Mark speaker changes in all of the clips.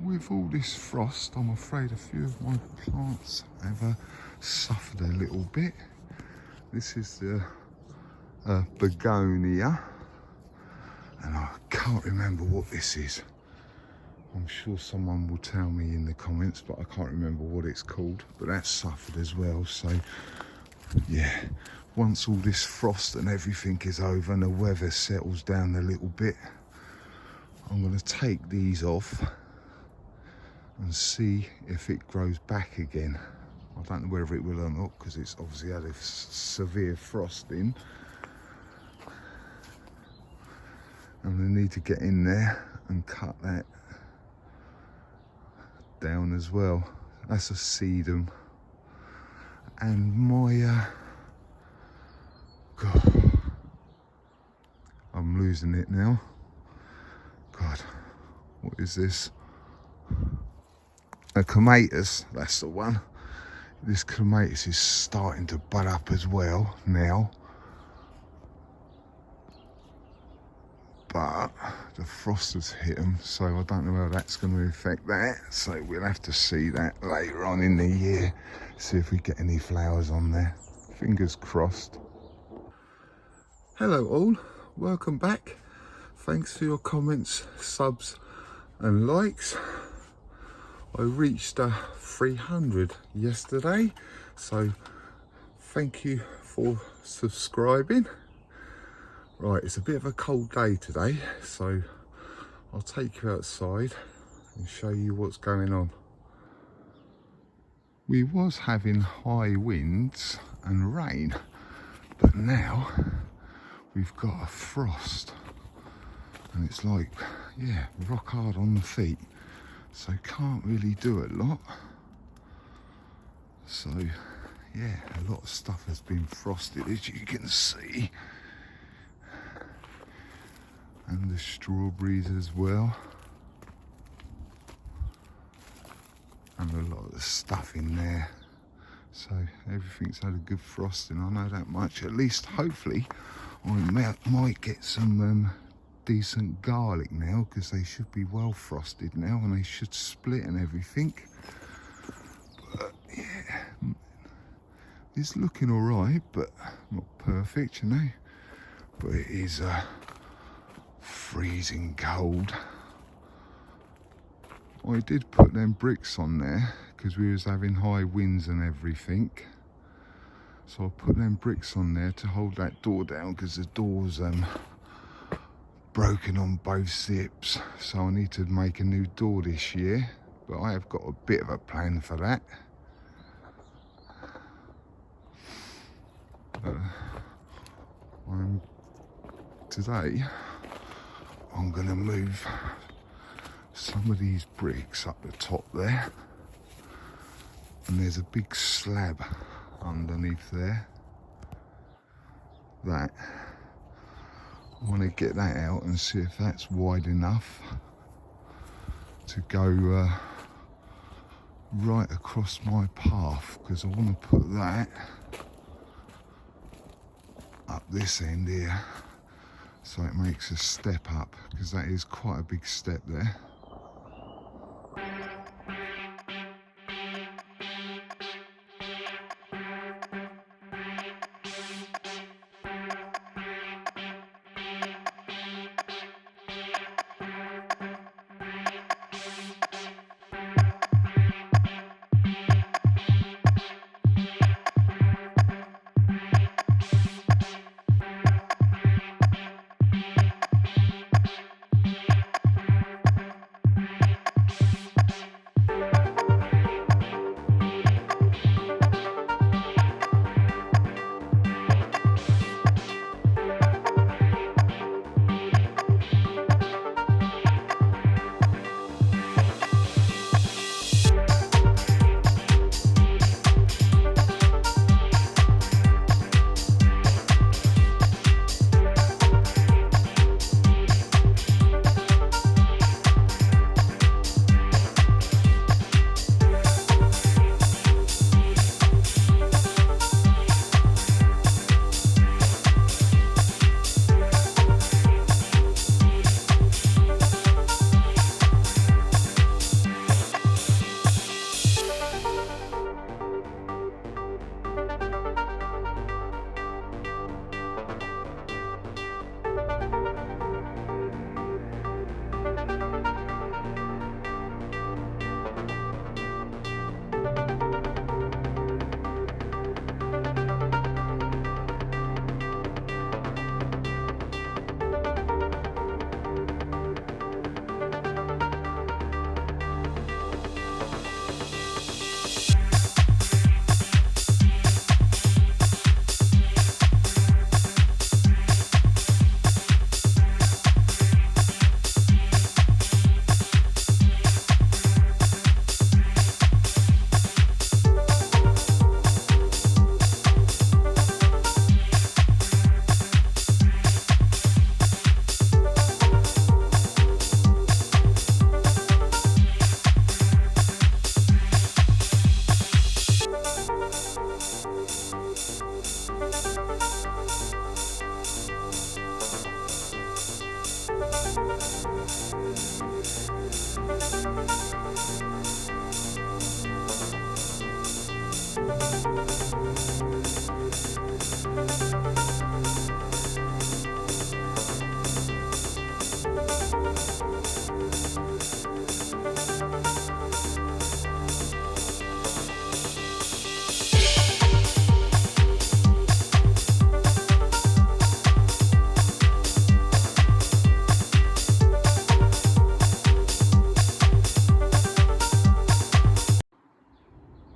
Speaker 1: with all this frost, I'm afraid a few of my plants have suffered a little bit. This is the begonia, and I can't remember what this is. I'm sure someone will tell me in the comments, but I can't remember what it's called. But that's suffered as well. So yeah, once all this frost and everything is over and the weather settles down a little bit, I'm going to take these off and see if it grows back again. I don't know whether it will or not, because it's obviously had a severe frosting. And I need to get in there and cut that down as well. That's a sedum. And my God, I'm losing it now. God, what is this? A clematis, that's the one. This clematis is starting to bud up as well now. But the frost has hit them, so I don't know how that's going to affect that. So we'll have to see that later on in the year. See if we get any flowers on there. Fingers crossed. Hello all, welcome back. Thanks for your comments, subs and likes. I reached 300 yesterday, so thank you for subscribing. Right, it's a bit of a cold day today, so I'll take you outside and show you what's going on. We was having high winds and rain, but now we've got a frost, and it's like, yeah, rock hard on the feet, so can't really do a lot. So yeah, a lot of stuff has been frosted, as you can see, and the strawberries as well, and a lot of the stuff in there. So everything's had a good frosting, I know that much. At least hopefully I might get some decent garlic now, because they should be well frosted now and they should split and everything. But yeah, it's looking all right, but not perfect, you know. But it is freezing cold. I did put them bricks on there because we was having high winds and everything. So I put them bricks on there to hold that door down, because the door's broken on both zips. So I need to make a new door this year, but I have got a bit of a plan for that. Today I'm going to move some of these bricks up the top there, and there's a big slab underneath there. That I want to get that out and see if that's wide enough to go right across my path, because I want to put that up this end here, so it makes a step up, because that is quite a big step there.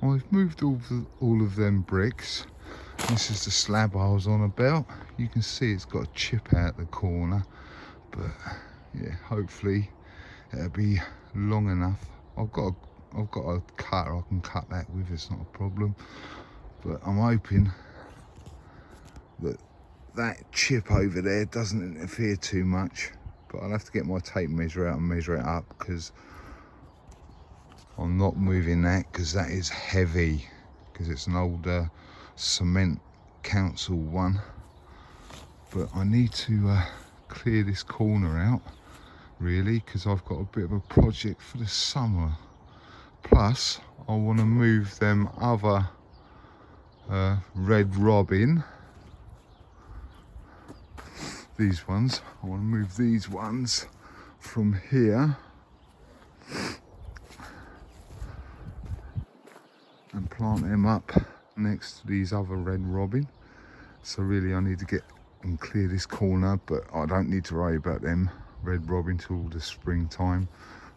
Speaker 1: I've moved all of them bricks. This is the slab I was on about. You can see it's got a chip out the corner, but yeah, hopefully it'll be long enough. I've got a cutter I can cut that with, it's not a problem. But I'm hoping that that chip over there doesn't interfere too much. But I'll have to get my tape measure out and measure it up, because I'm not moving that, because that is heavy, because it's an older cement council one. But I need to clear this corner out really, because I've got a bit of a project for the summer. Plus I want to move them other red robin, these ones. I want to move these ones from here and plant them up next to these other red robin. So really I need to get and clear this corner, but I don't need to worry about them red robin till the springtime.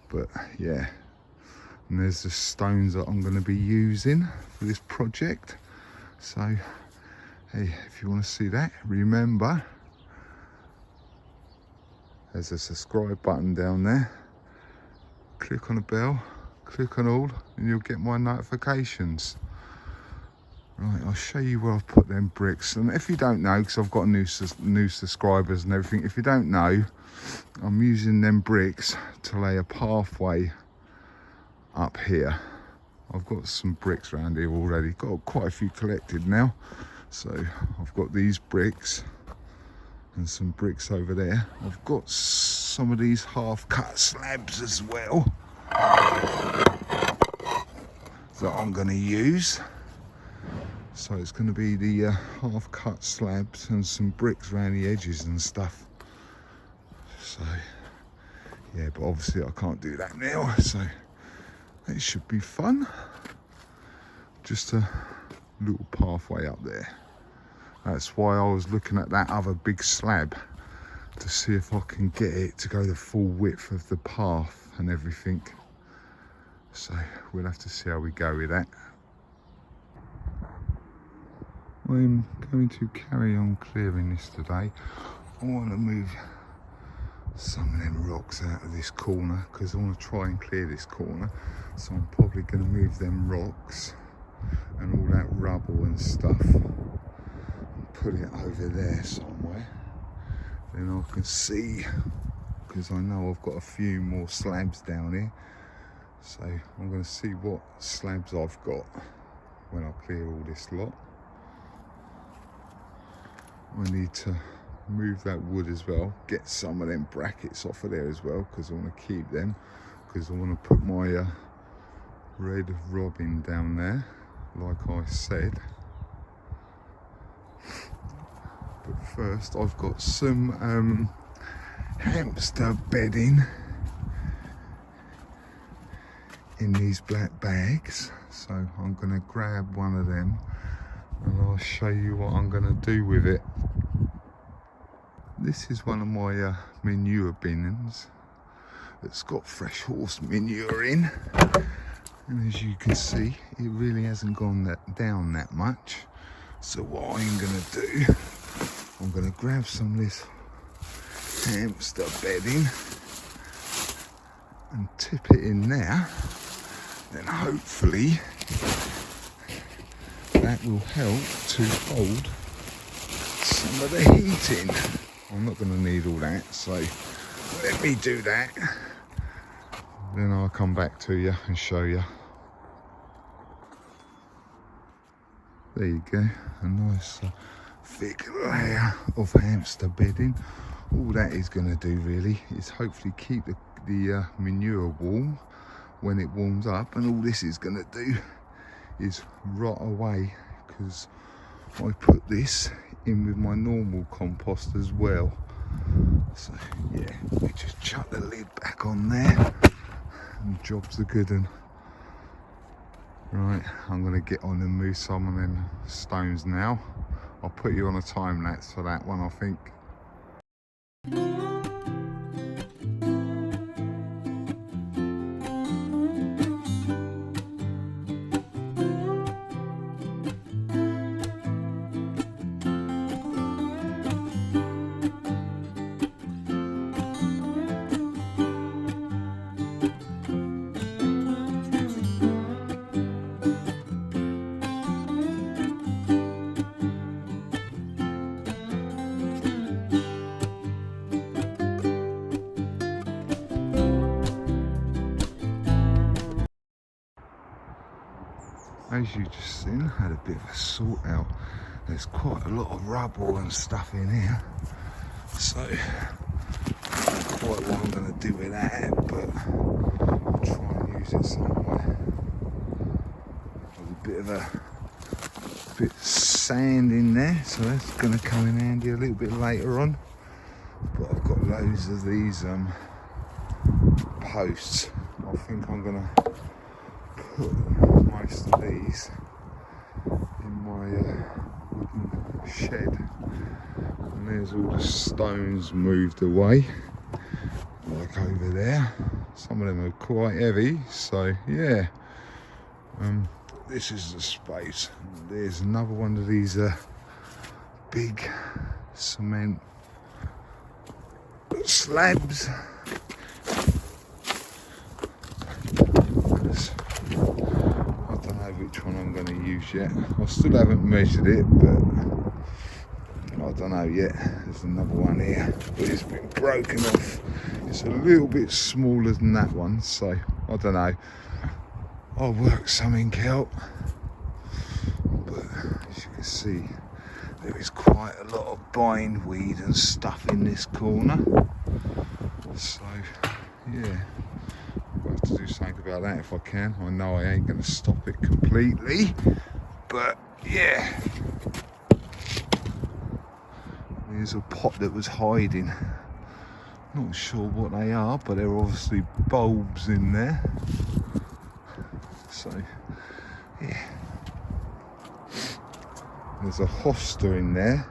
Speaker 1: But yeah, and there's the stones that I'm going to be using for this project. So hey, if you want to see that, remember there's a subscribe button down there. Click on the bell, click on all, and you'll get my notifications. Right, I'll show you where I've put them bricks. And if you don't know, because I've got new subscribers and everything, if you don't know, I'm using them bricks to lay a pathway up here. I've got some bricks around here already, got quite a few collected now. So I've got these bricks and some bricks over there. I've got some of these half cut slabs as well that I'm going to use. So it's going to be the half cut slabs and some bricks around the edges and stuff. So yeah, but obviously I can't do that now, so it should be fun. Just a little pathway up there. That's why I was looking at that other big slab, to see if I can get it to go the full width of the path and everything. So we'll have to see how we go with that. I'm going to carry on clearing this today. I want to move some of them rocks out of this corner, because I want to try and clear this corner. So I'm probably going to move them rocks and all that rubble and stuff and put it over there somewhere. Then I can see, because I know I've got a few more slabs down here. So I'm going to see what slabs I've got when I clear all this lot. I need to move that wood as well, get some of them brackets off of there as well, because I want to keep them, because I want to put my red robin down there like I said. But first I've got some hamster bedding in these black bags, so I'm going to grab one of them and I'll show you what I'm going to do with it. This is one of my manure bins that's got fresh horse manure in, and as you can see it really hasn't gone down that much. So what I'm going to do, I'm going to grab some of this hamster bedding and tip it in there, then hopefully that will help to hold some of the heat in. I'm not going to need all that, so let me do that, then I'll come back to you and show you. There you go, a nice thick layer of hamster bedding. All that is going to do really is hopefully keep the manure warm when it warms up, and all this is going to do is rot away, because I put this in with my normal compost as well. So yeah, we just chuck the lid back on there and jobs are good. And right, I'm gonna get on and move some of them stones now. I'll put you on a time lapse for that one, I think. As you just seen, I had a bit of a sort out. There's quite a lot of rubble and stuff in here, so I don't know quite what I'm going to do with that, but I'll try and use it somewhere. There's a bit of sand in there, so that's going to come in handy a little bit later on. But I've got loads of these posts. I think I'm going to put most of these in my wooden shed. And there's all the stones moved away, like over there. Some of them are quite heavy, so yeah. This is the space. There's another one of these big cement slabs. I don't know which one I'm going to use yet. I still haven't measured it, but I don't know yet. There's another one here, but it's been broken off. It's a little bit smaller than that one, so I don't know. I'll work something out. But as you can see, there is quite a lot of bindweed and stuff in this corner. So yeah, I'll have to do something about that if I can. I know I ain't going to stop it completely, but yeah. There's a pot that was hiding. Not sure what they are, but there are obviously bulbs in there. So yeah. There's a hosta in there,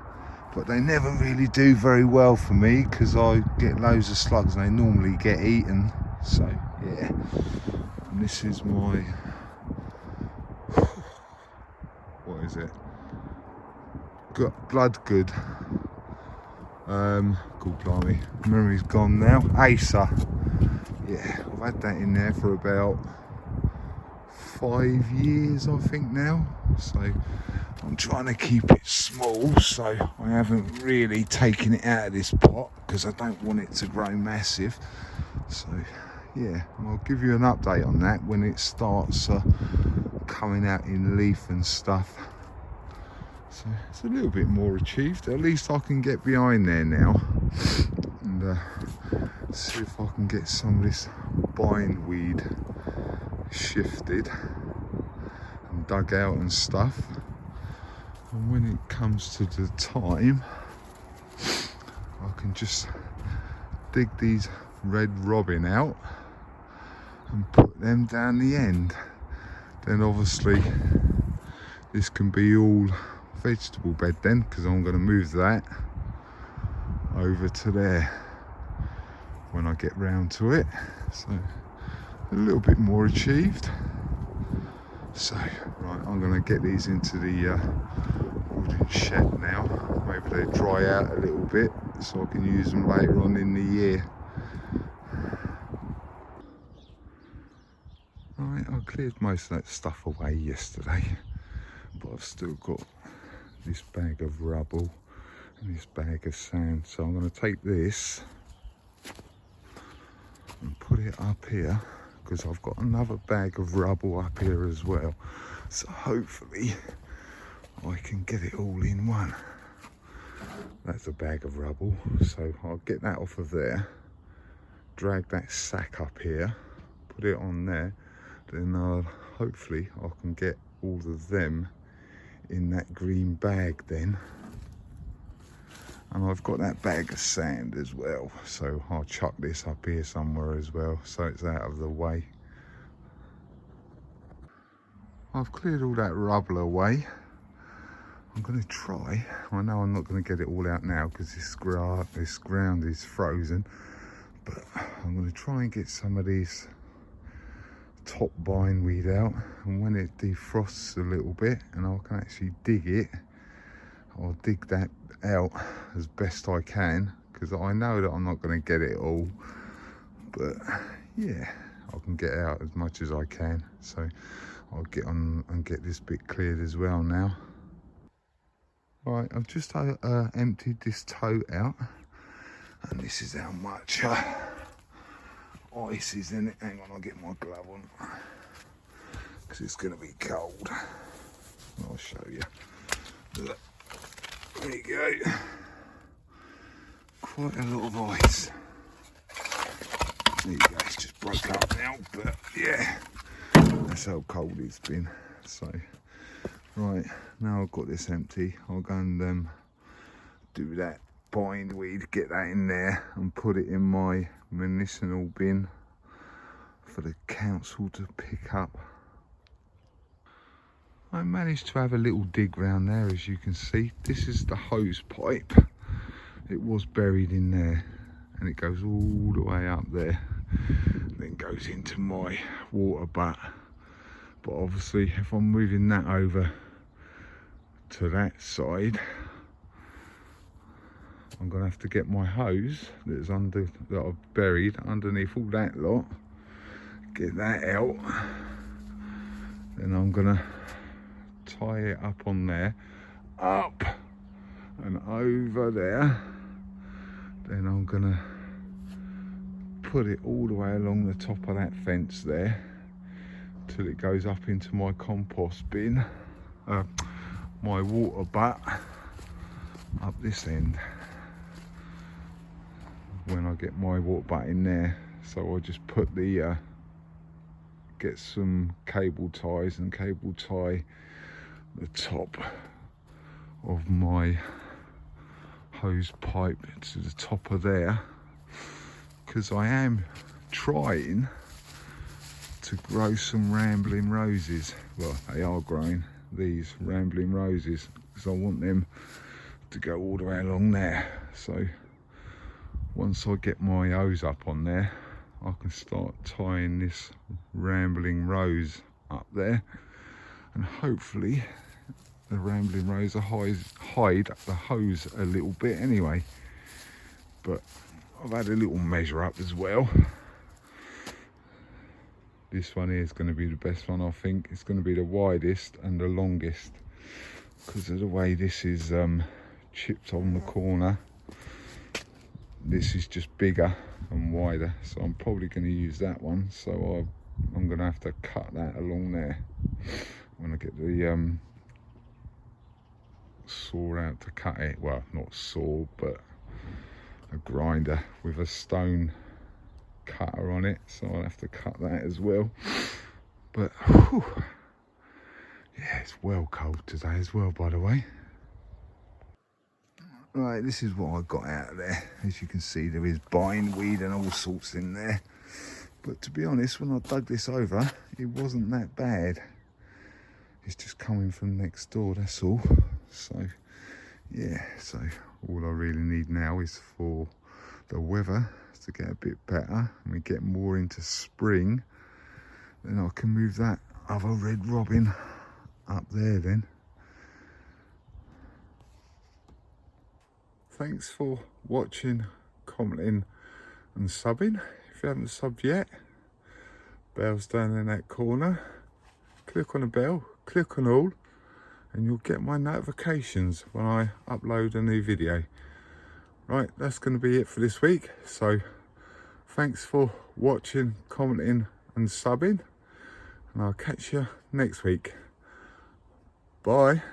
Speaker 1: but they never really do very well for me because I get loads of slugs and they normally get eaten. So yeah, and this is my, what is it? Bloodgood. God blimey, memory's gone now. Acer. Yeah, I've had that in there for about 5 years, I think now. So I'm trying to keep it small, so I haven't really taken it out of this pot because I don't want it to grow massive. So yeah, I'll give you an update on that when it starts coming out in leaf and stuff. So it's a little bit more achieved. At least I can get behind there now and see if I can get some of this bindweed shifted and dug out and stuff. And when it comes to the time, I can just dig these red robin out and put them down the end. Then obviously this can be all vegetable bed then, because I'm going to move that over to there when I get round to it. So a little bit more achieved. So right, I'm going to get these into the wooden shed now. Maybe they dry out a little bit so I can use them later on in the year. Right, I cleared most of that stuff away yesterday, but I've still got this bag of rubble and this bag of sand. So I'm going to take this and put it up here, because I've got another bag of rubble up here as well. So hopefully I can get it all in one. That's a bag of rubble, so I'll get that off of there, drag that sack up here, put it on there, then hopefully I can get all of them in that green bag then. And I've got that bag of sand as well, so I'll chuck this up here somewhere as well, so it's out of the way. I've cleared all that rubble away. I'm going to try, I know I'm not going to get it all out now because this ground is frozen, but I'm going to try and get some of these top bindweed out, and when it defrosts a little bit and I can actually dig it, I'll dig that out as best I can, because I know that I'm not going to get it all, but yeah, I can get out as much as I can. So I'll get on and get this bit cleared as well now. Right, I've just emptied this tote out, and this is how much ice is in it. Hang on, I'll get my glove on, because it's going to be cold. I'll show you. Look, there you go. Quite a lot of ice. There you go, it's just broke up now, but yeah, that's how cold it's been. So, right, now I've got this empty, I'll go and do that bindweed, get that in there and put it in my medicinal bin for the council to pick up. I managed to have a little dig round there, as you can see. This is the hose pipe. It was buried in there, and it goes all the way up there, then goes into my water butt. But obviously if I'm moving that over to that side, I'm gonna have to get my hose that I've buried underneath all that lot, get that out, then I'm gonna tie it up on there, up and over there, then I'm gonna put it all the way along the top of that fence there till it goes up into my compost bin, my water butt up this end when I get my water butt in there. So I just put the get some cable ties and cable tie the top of my hose pipe to the top of there, because I am trying to grow some rambling roses. Well, they are growing, these rambling roses, because I want them to go all the way along there. So once I get my hose up on there, I can start tying this rambling rose up there, and hopefully the rambling rose will hide the hose a little bit anyway. But I've had a little measure up as well. This one here is going to be the best one, I think. It's going to be the widest and the longest, because of the way this is chipped on the corner. This is just bigger and wider, so I'm probably going to use that one. So I'm going to have to cut that along there when I get the saw out to cut it. Well, not saw, but a grinder with a stone cutter on it, so I'll have to cut that as well. But whew, yeah, it's well cold today as well, by the way. Right, this is what I got out of there. As you can see, there is bindweed and all sorts in there, but to be honest, when I dug this over, it wasn't that bad. It's just coming from next door, that's all. So yeah, so all I really need now is for the weather to get a bit better and we get more into spring, then I can move that other red robin up there then. Thanks for watching, commenting and subbing. If you haven't subbed yet, bell's down in that corner. Click on the bell, click on all, and you'll get my notifications when I upload a new video. Right, that's going to be it for this week. So thanks for watching, commenting and subbing, and I'll catch you next week. Bye.